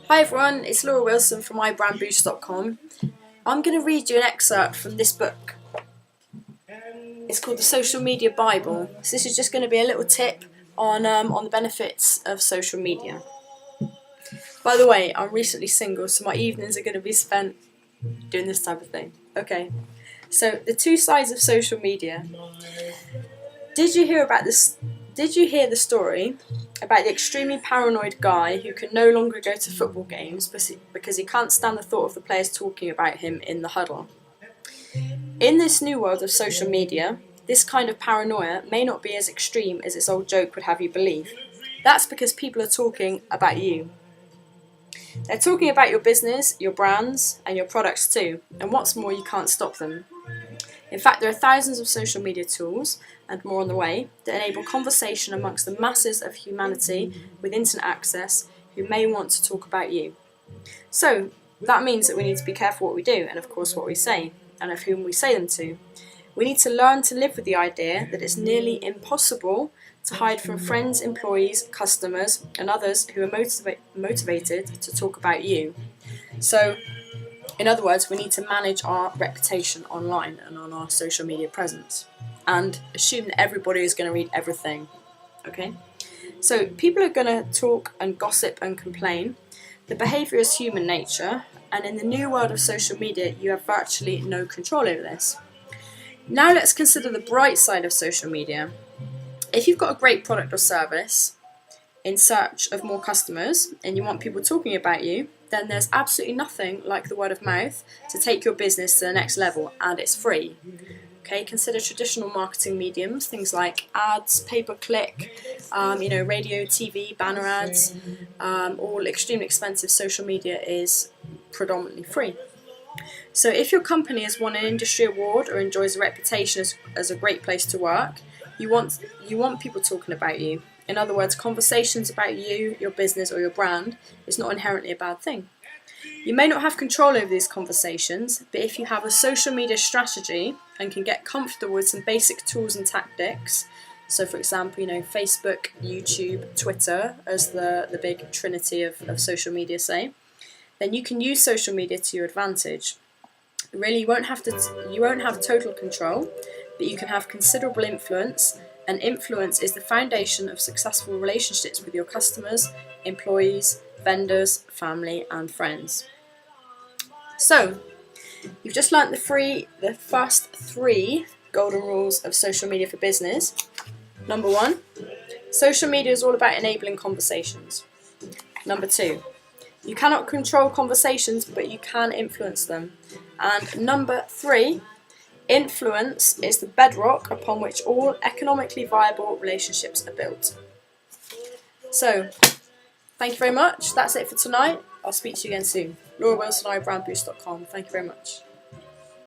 Hi everyone, it's Laura Wilson from iBrand I'm going to read you an excerpt from this book. It's called The Social Media Bible. So this is just going to be a little tip on the benefits of social media. By the way, I'm recently single, so my evenings are going to be spent doing this type of thing. Okay, so the two sides of social media. Did you hear the story about the extremely paranoid guy who can no longer go to football games because he can't stand the thought of the players talking about him in the huddle? In this new world of social media, this kind of paranoia may not be as extreme as its old joke would have you believe. That's because people are talking about you. They're talking about your business, your brands, and your products too, and what's more, you can't stop them. In fact, there are thousands of social media tools, and more on the way, that enable conversation amongst the masses of humanity with internet access who may want to talk about you. So, that means that we need to be careful what we do, and of course what we say, and of whom we say them to. We need to learn to live with the idea that it's nearly impossible to hide from friends, employees, customers, and others who are motivated to talk about you. So, in other words, we need to manage our reputation online and on our social media presence, and assume that everybody is going to read everything. Okay? So people are going to talk and gossip and complain. The behaviour is human nature, and in the new world of social media, you have virtually no control over this. Now let's consider the bright side of social media. If you've got a great product or service in search of more customers and you want people talking about you, then there's absolutely nothing like the word of mouth to take your business to the next level, and it's free. Okay, consider traditional marketing mediums, things like ads, pay-per-click, radio, TV, banner ads, all extremely expensive. Social media is predominantly free. So if your company has won an industry award or enjoys a reputation as a great place to work, you want people talking about you. In other words, conversations about you, your business, or your brand is not inherently a bad thing. You may not have control over these conversations, but if you have a social media strategy and can get comfortable with some basic tools and tactics, so for example, Facebook, YouTube, Twitter as the big trinity of social media, say, then you can use social media to your advantage. Really, you won't have total control, but you can have considerable influence, and influence is the foundation of successful relationships with your customers, employees, vendors, family, and friends. So, you've just learnt the first 3 golden rules of social media for business. Number 1, social media is all about enabling conversations. Number 2, you cannot control conversations, but you can influence them. And number 3, influence is the bedrock upon which all economically viable relationships are built. So, thank you very much. That's it for tonight. I'll speak to you again soon. Laura Wilson, iBrandBoost.com. Thank you very much.